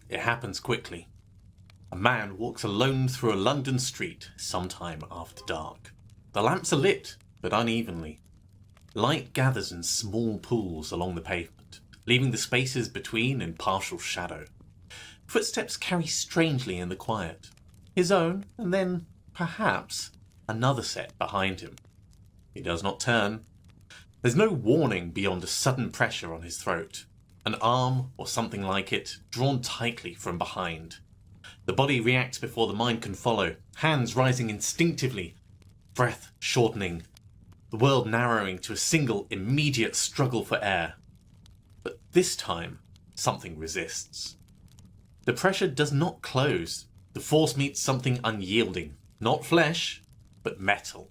It happens quickly. A man walks alone through a London street sometime after dark. The lamps are lit, but unevenly. Light gathers in small pools along the pavement, leaving the spaces between in partial shadow. Footsteps carry strangely in the quiet. His own, and then, perhaps, another set behind him. He does not turn. There's no warning beyond a sudden pressure on his throat. An arm, or something like it, drawn tightly from behind. The body reacts before the mind can follow, hands rising instinctively, breath shortening, the world narrowing to a single immediate struggle for air. But this time, something resists. The pressure does not close. The force meets something unyielding, not flesh, but metal.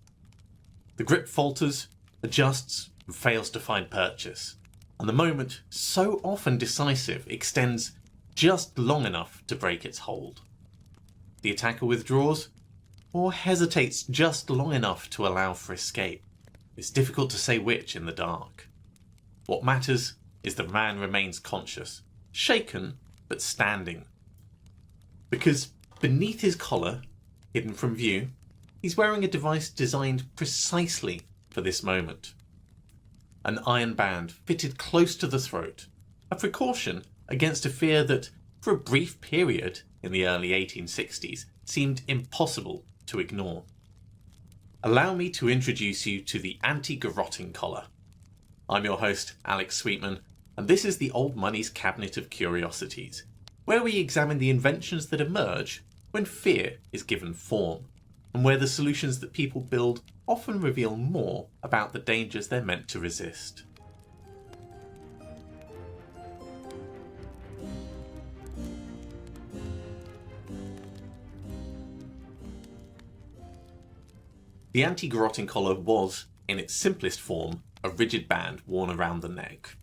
The grip falters, adjusts, and fails to find purchase, and the moment, so often decisive, extends just long enough to break its hold. The attacker withdraws, or hesitates just long enough to allow for escape. It's difficult to say which in the dark. What matters is the man remains conscious, shaken but standing. Because beneath his collar, hidden from view, he's wearing a device designed precisely for this moment. An iron band fitted close to the throat, a precaution against a fear that, for a brief period in the early 1860s, seemed impossible to ignore. Allow me to introduce you to the Anti Garrotting Collar. I'm your host, Alex Sweetman, and this is the Old Money's Cabinet of Curiosities, where we examine the inventions that emerge when fear is given form, and where the solutions that people build often reveal more about the dangers they're meant to resist. The Anti Garrotting Collar was, in its simplest form, a rigid band worn around the neck.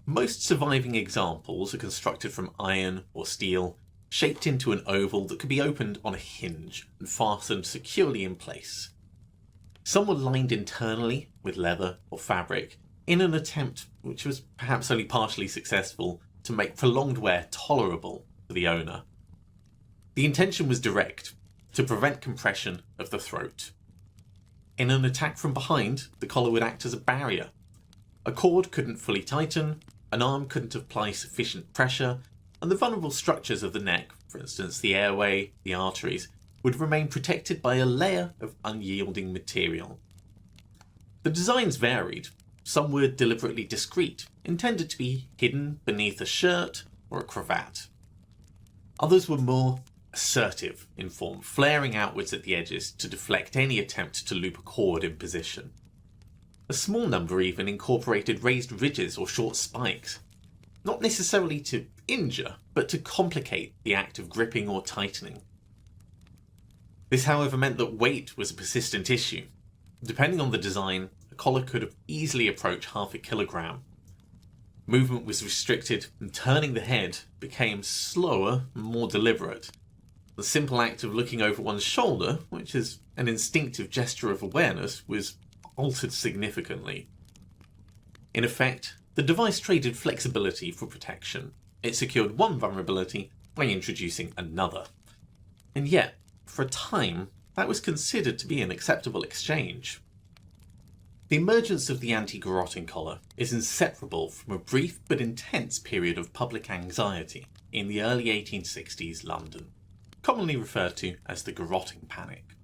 Most surviving examples are constructed from iron or steel, shaped into an oval that could be opened on a hinge and fastened securely in place. Some were lined internally with leather or fabric in an attempt, which was perhaps only partially successful, to make prolonged wear tolerable for the owner. The intention was direct, to prevent compression of the throat. In an attack from behind, the collar would act as a barrier. A cord couldn't fully tighten, an arm couldn't apply sufficient pressure, and the vulnerable structures of the neck, for instance the airway, the arteries, would remain protected by a layer of unyielding material. The designs varied. Some were deliberately discreet, intended to be hidden beneath a shirt or a cravat. Others were more assertive in form, flaring outwards at the edges to deflect any attempt to loop a cord in position. A small number even incorporated raised ridges or short spikes, not necessarily to injure, but to complicate the act of gripping or tightening. This, however, meant that weight was a persistent issue. Depending on the design, a collar could have easily approached 0.5 kilogram. Movement was restricted, and turning the head became slower and more deliberate. The simple act of looking over one's shoulder, which is an instinctive gesture of awareness, was altered significantly. In effect, the device traded flexibility for protection. It secured one vulnerability by introducing another. And yet, for a time, that was considered to be an acceptable exchange. The emergence of the anti-garrotting collar is inseparable from a brief but intense period of public anxiety in the early 1860s London, commonly referred to as the Garrotting Panic.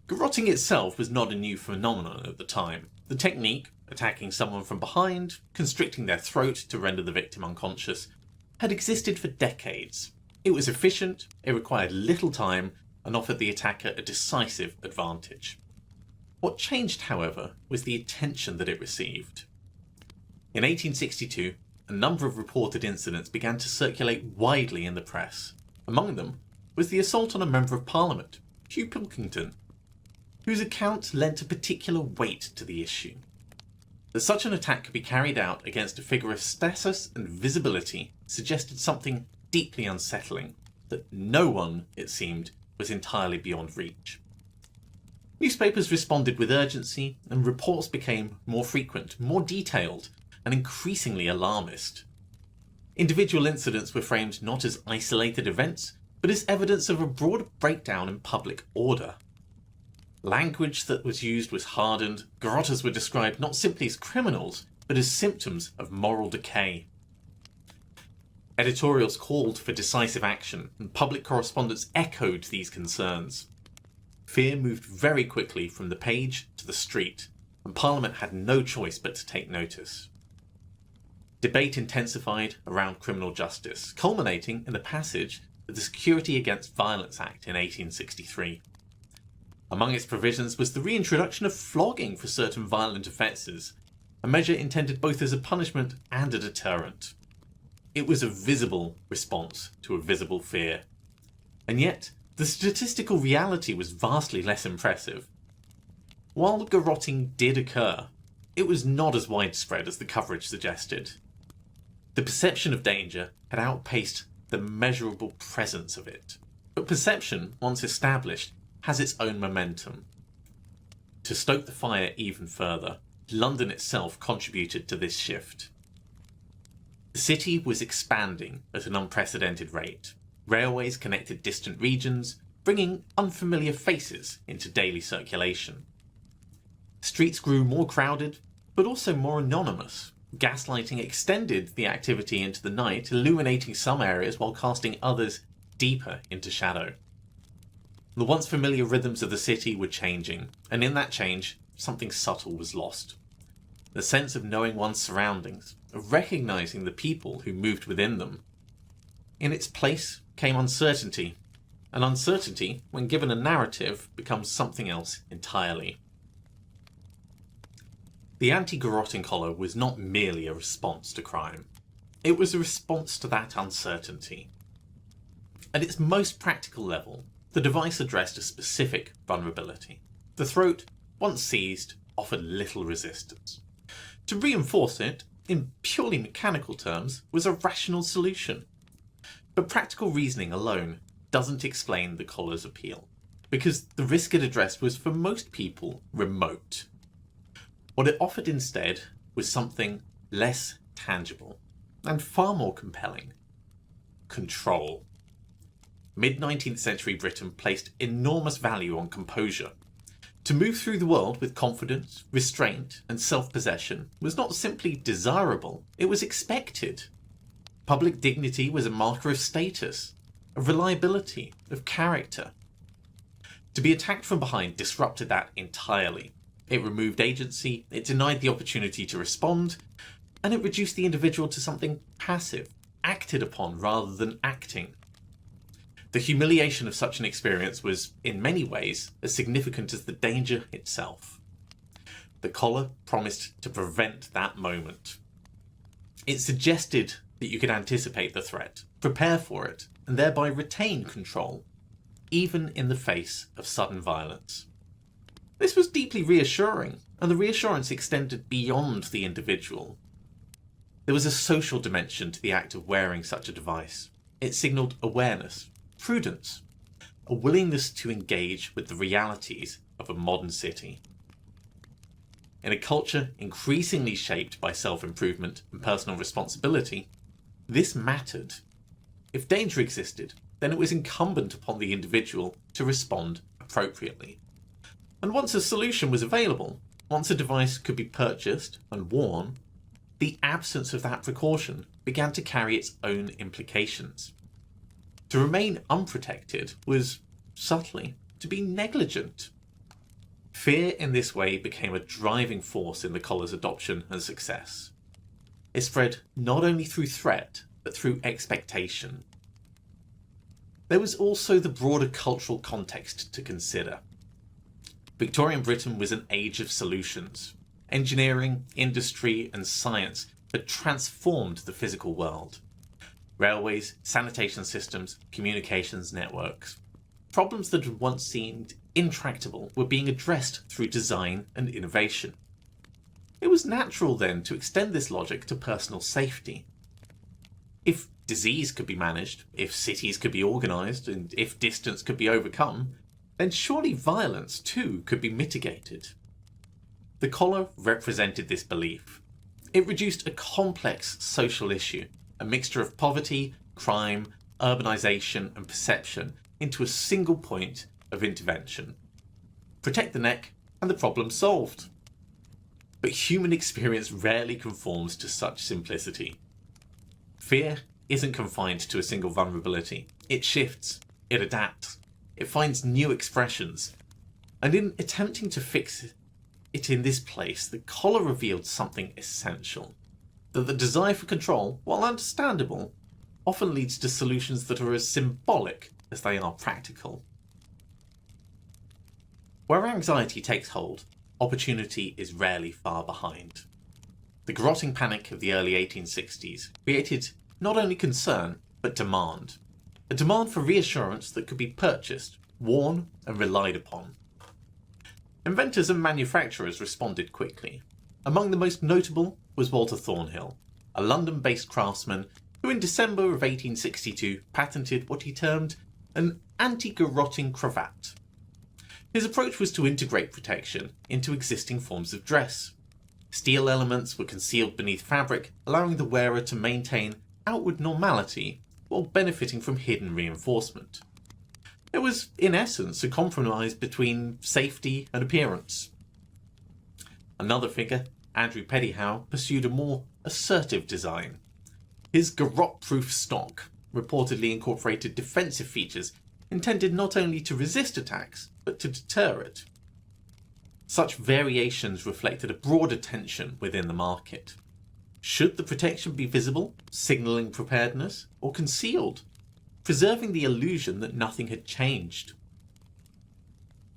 Garrotting itself was not a new phenomenon at the time. The technique, attacking someone from behind, constricting their throat to render the victim unconscious, had existed for decades. It was efficient, it required little time, and offered the attacker a decisive advantage. What changed, however, was the attention that it received. In 1862, a number of reported incidents began to circulate widely in the press. Among them was the assault on a Member of Parliament, Hugh Pilkington, whose account lent a particular weight to the issue. That such an attack could be carried out against a figure of status and visibility suggested something deeply unsettling, that no one, it seemed, was entirely beyond reach. Newspapers responded with urgency, and reports became more frequent, more detailed, and increasingly alarmist. Individual incidents were framed not as isolated events, but as evidence of a broader breakdown in public order. Language that was used was hardened, garrotters were described not simply as criminals, but as symptoms of moral decay. Editorials called for decisive action, and public correspondence echoed these concerns. Fear moved very quickly from the page to the street, and Parliament had no choice but to take notice. Debate intensified around criminal justice, culminating in the passage of the Security Against Violence Act in 1863. Among its provisions was the reintroduction of flogging for certain violent offences, a measure intended both as a punishment and a deterrent. It was a visible response to a visible fear. And yet, the statistical reality was vastly less impressive. While garrotting did occur, it was not as widespread as the coverage suggested. The perception of danger had outpaced the measurable presence of it. But perception, once established, has its own momentum. To stoke the fire even further, London itself contributed to this shift. The city was expanding at an unprecedented rate. Railways connected distant regions, bringing unfamiliar faces into daily circulation. Streets grew more crowded, but also more anonymous. Gaslighting extended the activity into the night, illuminating some areas while casting others deeper into shadow. The once familiar rhythms of the city were changing, and in that change, something subtle was lost. The sense of knowing one's surroundings, of recognizing the people who moved within them. In its place came uncertainty, and uncertainty, when given a narrative, becomes something else entirely. The Anti Garrotting Collar was not merely a response to crime. It was a response to that uncertainty. At its most practical level, the device addressed a specific vulnerability. The throat, once seized, offered little resistance. To reinforce it, in purely mechanical terms, was a rational solution. But practical reasoning alone doesn't explain the collar's appeal, because the risk it addressed was for most people remote. What it offered instead was something less tangible and far more compelling: control. Mid-19th century Britain placed enormous value on composure. To move through the world with confidence, restraint, and self-possession was not simply desirable, it was expected. Public dignity was a marker of status, of reliability, of character. To be attacked from behind disrupted that entirely. It removed agency, it denied the opportunity to respond, and it reduced the individual to something passive, acted upon rather than acting. The humiliation of such an experience was, in many ways, as significant as the danger itself. The collar promised to prevent that moment. It suggested that you could anticipate the threat, prepare for it, and thereby retain control, even in the face of sudden violence. This was deeply reassuring, and the reassurance extended beyond the individual. There was a social dimension to the act of wearing such a device. It signalled awareness, prudence, a willingness to engage with the realities of a modern city. In a culture increasingly shaped by self-improvement and personal responsibility, this mattered. If danger existed, then it was incumbent upon the individual to respond appropriately. And once a solution was available, once a device could be purchased and worn, the absence of that precaution began to carry its own implications. To remain unprotected was, subtly, to be negligent. Fear in this way became a driving force in the collar's adoption and success. It spread not only through threat, but through expectation. There was also the broader cultural context to consider. Victorian Britain was an age of solutions. Engineering, industry, and science had transformed the physical world. Railways, sanitation systems, communications networks. Problems that had once seemed intractable were being addressed through design and innovation. It was natural then to extend this logic to personal safety. If disease could be managed, if cities could be organised, and if distance could be overcome, then surely violence too could be mitigated. The collar represented this belief. It reduced a complex social issue, a mixture of poverty, crime, urbanisation and perception into a single point of intervention. Protect the neck and the problem's solved. But human experience rarely conforms to such simplicity. Fear isn't confined to a single vulnerability. It shifts, it adapts, it finds new expressions. And in attempting to fix it in this place, the collar revealed something essential. That the desire for control, while understandable, often leads to solutions that are as symbolic as they are practical. Where anxiety takes hold, opportunity is rarely far behind. The Garrotting Panic of the early 1860s created not only concern, but demand. A demand for reassurance that could be purchased, worn, and relied upon. Inventors and manufacturers responded quickly. Among the most notable was Walter Thornhill, a London-based craftsman who in December of 1862 patented what he termed an Anti Garrotting cravat. His approach was to integrate protection into existing forms of dress. Steel elements were concealed beneath fabric, allowing the wearer to maintain outward normality while benefiting from hidden reinforcement. It was, in essence, a compromise between safety and appearance. Another figure, Andrew Pettyhow, pursued a more assertive design. His garrot-proof stock reportedly incorporated defensive features intended not only to resist attacks, but to deter it. Such variations reflected a broader tension within the market. Should the protection be visible, signalling preparedness, or concealed, preserving the illusion that nothing had changed?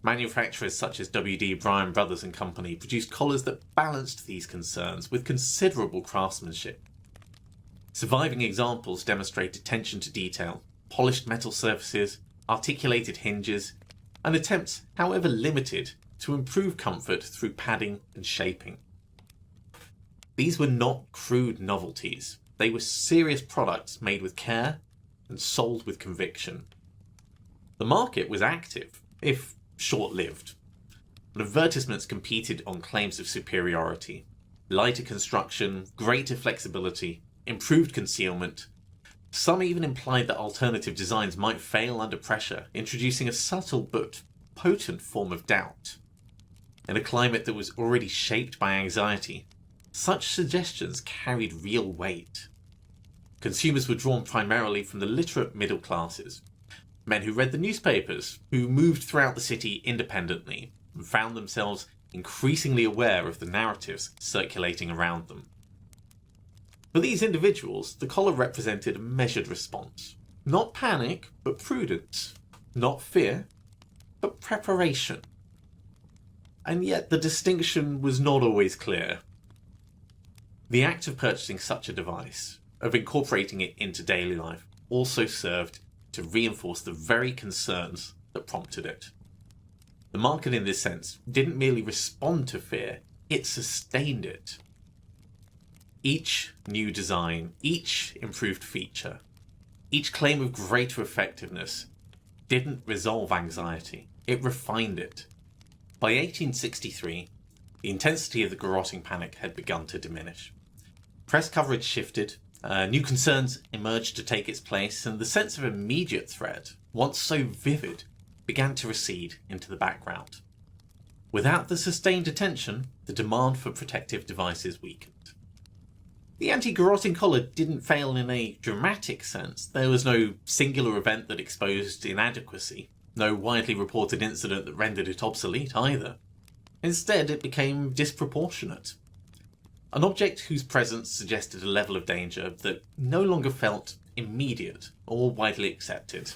Manufacturers such as W.D. Bryan Brothers and Company produced collars that balanced these concerns with considerable craftsmanship. Surviving examples demonstrate attention to detail, polished metal surfaces, articulated hinges, and attempts, however limited, to improve comfort through padding and shaping. These were not crude novelties. They were serious products made with care and sold with conviction. The market was active, if short-lived. Advertisements competed on claims of superiority, lighter construction, greater flexibility, improved concealment. Some even implied that alternative designs might fail under pressure, introducing a subtle but potent form of doubt. In a climate that was already shaped by anxiety, such suggestions carried real weight. Consumers were drawn primarily from the literate middle classes, men who read the newspapers, who moved throughout the city independently, and found themselves increasingly aware of the narratives circulating around them. For these individuals, the collar represented a measured response. Not panic, but prudence. Not fear, but preparation. And yet the distinction was not always clear. The act of purchasing such a device, of incorporating it into daily life, also served to reinforce the very concerns that prompted it. The market in this sense didn't merely respond to fear, it sustained it. Each new design, each improved feature, each claim of greater effectiveness didn't resolve anxiety, it refined it. By 1863, the intensity of the Garrotting Panic had begun to diminish. Press coverage shifted, new concerns emerged to take its place, and the sense of immediate threat, once so vivid, began to recede into the background. Without the sustained attention, the demand for protective devices weakened. The anti-garrotting collar didn't fail in a dramatic sense. There was no singular event that exposed inadequacy, no widely reported incident that rendered it obsolete either. Instead, it became disproportionate. An object whose presence suggested a level of danger that no longer felt immediate or widely accepted.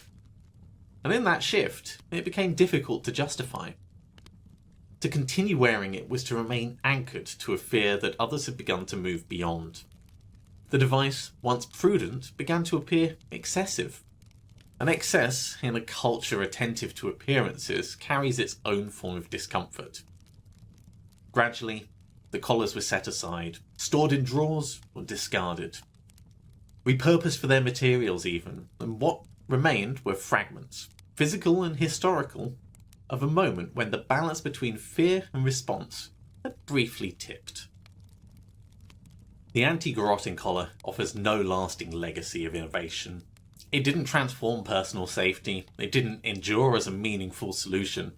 And in that shift, it became difficult to justify. To continue wearing it was to remain anchored to a fear that others had begun to move beyond. The device, once prudent, began to appear excessive. An excess, in a culture attentive to appearances, carries its own form of discomfort. Gradually, the collars were set aside, stored in drawers, or discarded. Repurposed for their materials even, and what remained were fragments, physical and historical, of a moment when the balance between fear and response had briefly tipped. The Anti Garrotting Collar offers no lasting legacy of innovation. It didn't transform personal safety, it didn't endure as a meaningful solution,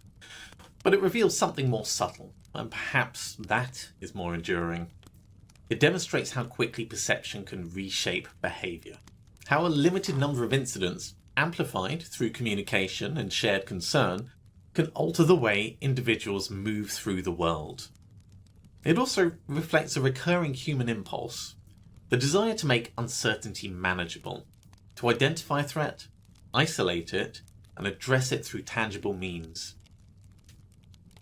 but it reveals something more subtle, and perhaps that is more enduring. It demonstrates how quickly perception can reshape behaviour, how a limited number of incidents, amplified through communication and shared concern, can alter the way individuals move through the world. It also reflects a recurring human impulse, the desire to make uncertainty manageable, to identify a threat, isolate it, and address it through tangible means.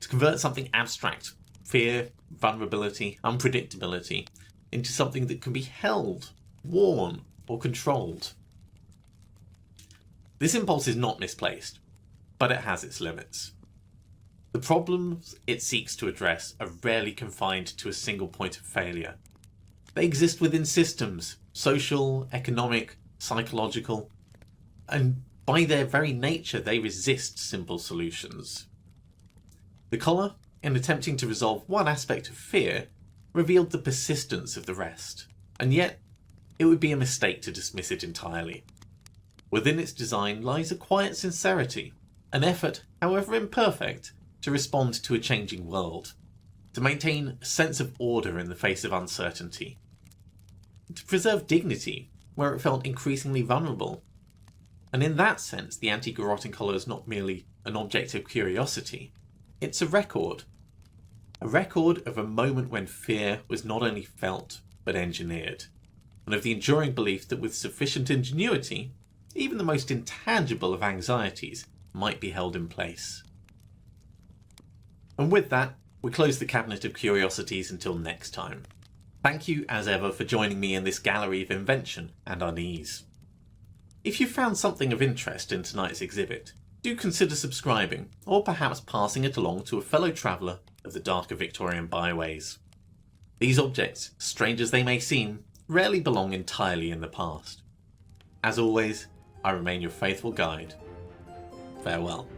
To convert something abstract, fear, vulnerability, unpredictability, into something that can be held, worn, or controlled. This impulse is not misplaced, but it has its limits. The problems it seeks to address are rarely confined to a single point of failure. They exist within systems, social, economic, psychological, and by their very nature they resist simple solutions. The collar, in attempting to resolve one aspect of fear, revealed the persistence of the rest, and yet it would be a mistake to dismiss it entirely. Within its design lies a quiet sincerity, an effort, however imperfect, to respond to a changing world, to maintain a sense of order in the face of uncertainty, to preserve dignity where it felt increasingly vulnerable. And in that sense, the Anti Garrotting Collar is not merely an object of curiosity, it's a record of a moment when fear was not only felt but engineered, and of the enduring belief that with sufficient ingenuity, even the most intangible of anxieties might be held in place. And with that, we close the cabinet of curiosities until next time. Thank you as ever for joining me in this gallery of invention and unease. If you found something of interest in tonight's exhibit, do consider subscribing, or perhaps passing it along to a fellow traveller of the darker Victorian byways. These objects, strange as they may seem, rarely belong entirely in the past. As always, I remain your faithful guide. Farewell.